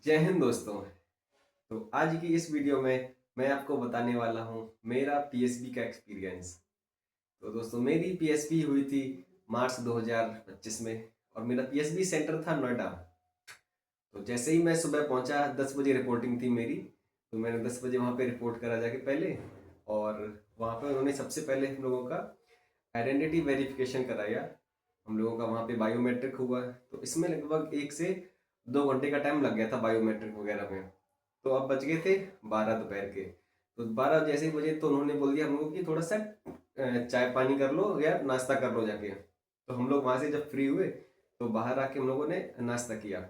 जय हिंद दोस्तों। तो आज की इस वीडियो में मैं आपको बताने वाला हूँ मेरा पीएसबी का एक्सपीरियंस। तो दोस्तों मेरी पीएसबी हुई थी मार्च 2025 में और मेरा पीएसबी सेंटर था नोएडा। तो जैसे ही मैं सुबह पहुंचा 10 बजे रिपोर्टिंग थी मेरी। तो मैंने 10 बजे वहाँ पे रिपोर्ट करा जाके पहले। और वहाँ पे उन्होंने सबसे पहले हम लोगों का आइडेंटिटी वेरिफिकेशन कराया। हम लोगों का वहाँ पे बायोमेट्रिक हुआ। तो इसमें लगभग 1 से 2 घंटे का टाइम लग गया था बायोमेट्रिक वगैरह में। तो अब बज गए थे 12 दोपहर के। तो 12 जैसे ही बजे तो उन्होंने बोल दिया हम लोगों की थोड़ा सा चाय पानी कर लो या नाश्ता कर लो जाके। तो हम लोग वहाँ से जब फ्री हुए तो बाहर आके हम लोगों ने नाश्ता किया।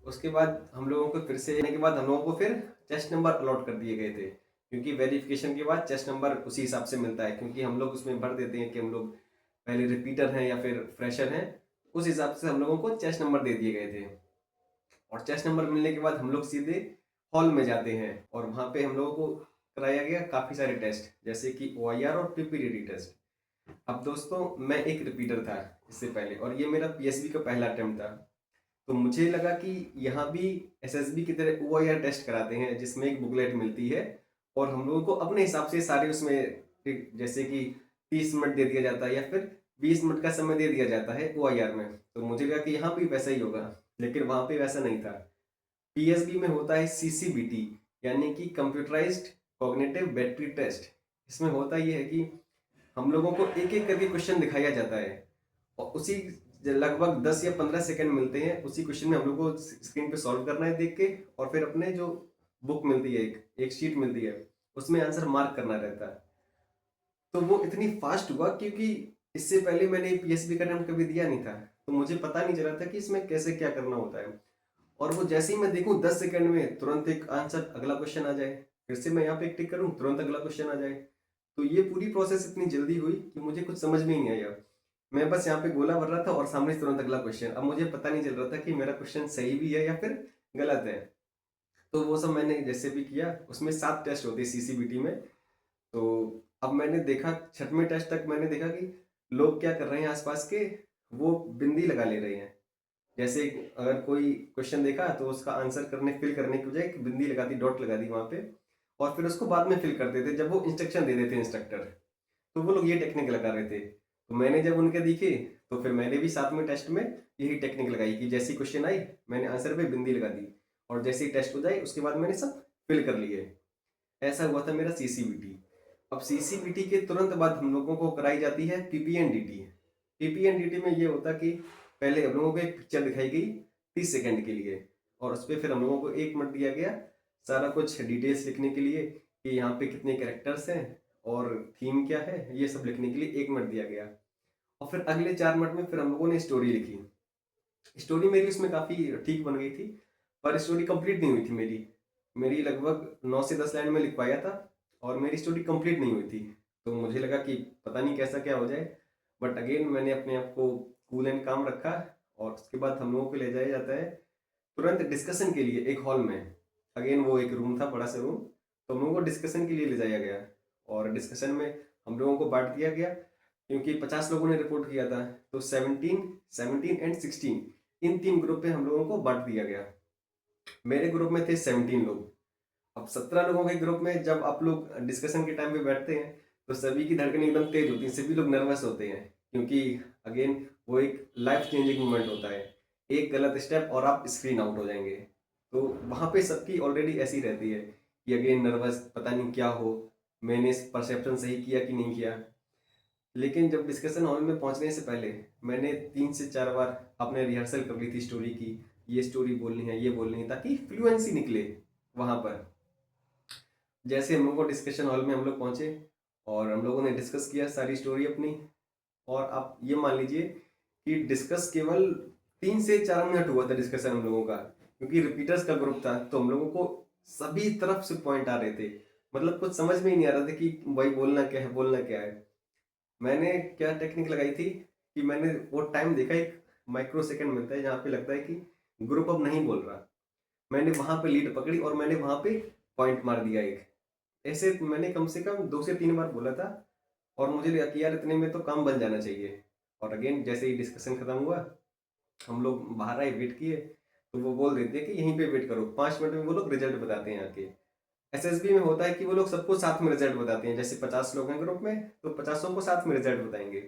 उसके बाद हम लोगों को फिर से आने के बाद हम लोगों को फिर चेस्ट नंबर अलॉट कर दिए गए थे, क्योंकि वेरिफिकेशन के बाद चेस्ट नंबर उसी हिसाब से मिलता है, क्योंकि हम लोग उसमें भर देते हैं कि हम लोग पहले रिपीटर हैं या फिर फ्रेशर हैं। उस हिसाब से हम लोगों को चेस्ट नंबर दे दिए गए थे। और चेस्ट नंबर मिलने के बाद हम लोग सीधे हॉल में जाते हैं और वहाँ पे हम लोगों को कराया गया काफ़ी सारे टेस्ट, जैसे कि OIR और PPDD टेस्ट। अब दोस्तों मैं एक रिपीटर था इससे पहले और ये मेरा PSB का पहला अटेम्प्ट था। तो मुझे लगा कि यहाँ भी SSB की तरह OIR टेस्ट कराते हैं, जिसमें एक बुकलेट मिलती है और हम लोगों को अपने हिसाब से सारे उसमें जैसे कि 30 मिनट दे दिया जाता है या फिर 20 मिनट का समय दे दिया जाता है OIR में। तो मुझे लगा कि यहाँ भी वैसा ही होगा, लेकिन वहाँ पे वैसा नहीं था। पीएसबी में होता है CCBT, यानी कि कंप्यूटराइज्ड कॉग्निटिव बैटरी टेस्ट। इसमें होता ये है कि हम लोगों को एक एक करके क्वेश्चन दिखाया जाता है और उसी लगभग 10 या 15 सेकंड मिलते हैं। उसी क्वेश्चन में हम लोग को स्क्रीन पे सॉल्व करना है देख के, और फिर अपने जो बुक मिलती है एक एक शीट मिलती है उसमें आंसर मार्क करना रहता है। तो वो इतनी फास्ट हुआ क्योंकि इससे पहले मैंने पीएसबी का नाम कभी दिया नहीं था। तो मुझे पता नहीं चला था कि इसमें कैसे क्या करना होता है। और वो जैसे ही मैं देखूं 10 सेकंड में तुरंत एक आंसर अगला क्वेश्चन आ जाए, फिर से मैं यहाँ पे एक टिक करूं तुरंत अगला क्वेश्चन आ जाए। तो ये पूरी प्रोसेस इतनी जल्दी हुई कि मुझे कुछ समझ में ही नहीं आया। मैं बस यहाँ पे गोला भर रहा था और सामने से तुरंत अगला क्वेश्चन। अब मुझे पता नहीं चल रहा था कि मेरा क्वेश्चन सही भी है या फिर गलत है। तो वो सब मैंने जैसे भी किया। उसमें 7 टेस्ट होते हैं CCBT में। तो अब मैंने देखा 6वें टेस्ट तक मैंने देखा कि लोग क्या कर रहे हैं आसपास के, वो बिंदी लगा ले रहे हैं। जैसे अगर कोई क्वेश्चन देखा तो उसका आंसर करने फिल करने की बजाय एक बिंदी लगा दी, डॉट लगा दी वहां पे, और फिर उसको बाद में फिल करते थे जब वो इंस्ट्रक्शन दे देते इंस्ट्रक्टर। तो वो लोग ये टेक्निक लगा रहे थे। तो मैंने जब उनके दिखे तो फिर मैंने भी 7वें टेस्ट में यही टेक्निक लगाई कि जैसी क्वेश्चन आई मैंने आंसर पे बिंदी लगा दी, और जैसे ही टेस्ट हो जाए उसके बाद मैंने सब फिल कर लिए। ऐसा हुआ था मेरा CCBT। अब CCBT के तुरंत बाद हम लोगों को कराई जाती है PPNDT। PPNDT में ये होता कि पहले हम लोगों को एक पिक्चर दिखाई गई 30 सेकंड के लिए, और उस पर फिर हम लोगों को 1 मिनट दिया गया सारा कुछ डिटेल्स लिखने के लिए कि यहाँ पे कितने कैरेक्टर्स हैं और थीम क्या है, ये सब लिखने के लिए 1 मिनट दिया गया। और फिर अगले 4 मिनट में फिर हम लोगों ने स्टोरी लिखी। स्टोरी मेरी उसमें काफ़ी ठीक बन गई थी, पर स्टोरी कंप्लीट नहीं हुई थी मेरी। मेरी लगभग 9 से 10 लाइन में लिख पाया था और मेरी स्टोरी कंप्लीट नहीं हुई थी। तो मुझे लगा कि पता नहीं कैसा क्या हो जाए, बट अगेन मैंने अपने आप को कूल एंड काम रखा। और उसके बाद हम लोगों को ले जाया जाता है तुरंत डिस्कशन के लिए एक हॉल में। अगेन वो एक रूम था, बड़ा सा रूम। तो हम लोगों को डिस्कशन के लिए ले जाया गया और डिस्कशन में हम लोगों को बांट दिया गया, क्योंकि 50 लोगों ने रिपोर्ट किया था। तो 17 एंड 16 इन 3 ग्रुप पे हम लोगों को बांट दिया गया। मेरे ग्रुप में थे 17 लोग। अब 17 लोगों के ग्रुप में जब आप लोग डिस्कशन के टाइम पे बैठते हैं तो सभी की धड़कन एकदम तेज होती है, सभी लोग नर्वस होते हैं, क्योंकि अगेन वो एक लाइफ चेंजिंग मोमेंट होता है। एक गलत स्टेप और आप स्क्रीन आउट हो जाएंगे। तो वहाँ पे सबकी ऑलरेडी ऐसी रहती है कि अगेन नर्वस, पता नहीं क्या हो, मैंने परसेप्शन सही किया कि नहीं किया। लेकिन जब डिस्कशन हॉल में पहुंचने से पहले मैंने 3 से 4 बार अपने रिहर्सल कर ली थी स्टोरी की। ये स्टोरी बोलनी है, ये बोलनी है, ताकि फ्लुएंसी निकले वहां पर। जैसे हम लोग को डिस्कशन हॉल में हम लोग पहुंचे और हम लोगों ने डिस्कस किया सारी स्टोरी अपनी। और आप ये मान लीजिए कि डिस्कस केवल 3 से 4 मिनट हुआ था डिस्कशन हम लोगों का, क्योंकि रिपीटर्स का ग्रुप था तो हम लोगों को सभी तरफ से पॉइंट आ रहे थे। मतलब कुछ समझ में ही नहीं आ रहा था कि भाई बोलना क्या है, बोलना क्या है। मैंने क्या टेक्निक लगाई थी कि मैंने वो टाइम देखा, एक माइक्रो सेकंड मिलता है जहाँ पे लगता है कि ग्रुप अब नहीं बोल रहा। मैंने वहां पे लीड पकड़ी और मैंने वहां पे पॉइंट मार दिया एक। ऐसे मैंने कम से कम 2 से 3 बार बोला था और मुझे लगा कि यार इतने में तो काम बन जाना चाहिए। और अगेन जैसे ही डिस्कशन खत्म हुआ हम लोग बाहर आए, वेट किए। तो वो बोल देते हैं कि यहीं पे वेट करो, 5 मिनट में वो लोग रिजल्ट बताते हैं आके। एसएसबी में होता है कि वो लोग सबको साथ में रिजल्ट बताते हैं, जैसे 50 लोग हैं ग्रुप में तो 50 को साथ में रिजल्ट बताएंगे।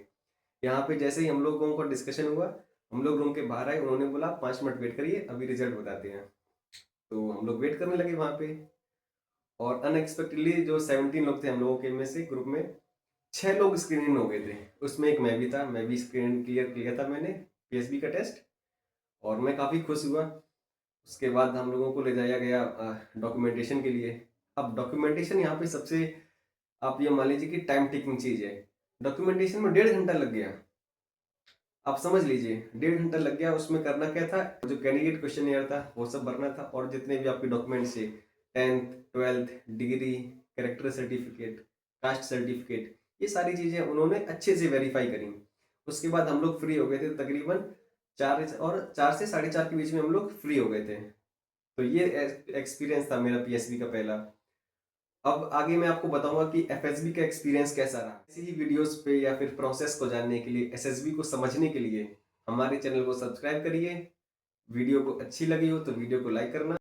यहाँ पे जैसे ही हम लोगों का डिस्कशन हुआ, हम लोग रूम के बाहर आए, उन्होंने बोला 5 मिनट वेट करिए, अभी रिजल्ट बताते हैं। तो हम लोग वेट करने लगे वहाँ पे, और अनएक्सपेक्टेडली जो 17 लोग थे हम लोगों के में से ग्रुप में, 6 लोग स्क्रीनिंग हो गए थे। उसमें एक मैं भी था, मैं भी स्क्रीन क्लियर किया था मैंने पीएसबी का टेस्ट, और मैं काफ़ी खुश हुआ। उसके बाद हम लोगों को ले जाया गया डॉक्यूमेंटेशन के लिए। अब डॉक्यूमेंटेशन यहाँ पे सबसे, आप ये मान लीजिए कि टाइम टेकिंग चीज़ है। डॉक्यूमेंटेशन में 1.5 घंटा लग गया, आप समझ लीजिए 1.5 घंटा लग गया। उसमें करना क्या था, जो कैंडिडेट क्वेश्चन था वो सब भरना था, और जितने भी आपके डॉक्यूमेंट्स थे, 10th 12th degree, character certificate, caste certificate, ये सारी चीज़ें उन्होंने अच्छे से वेरीफाई करी। उसके बाद हम लोग फ्री हो गए थे, तकरीबन 4 से 4:30 के बीच में हम लोग फ्री हो गए थे। तो ये एक्सपीरियंस था मेरा पीएसबी का पहला। अब आगे मैं आपको बताऊंगा कि एफएसबी का एक्सपीरियंस कैसा रहा। ऐसी ही वीडियोस पे या फिर प्रोसेस को जानने के लिए, एसएसबी को समझने के लिए हमारे चैनल को सब्सक्राइब करिए। वीडियो को अच्छी लगी हो तो वीडियो को लाइक करना।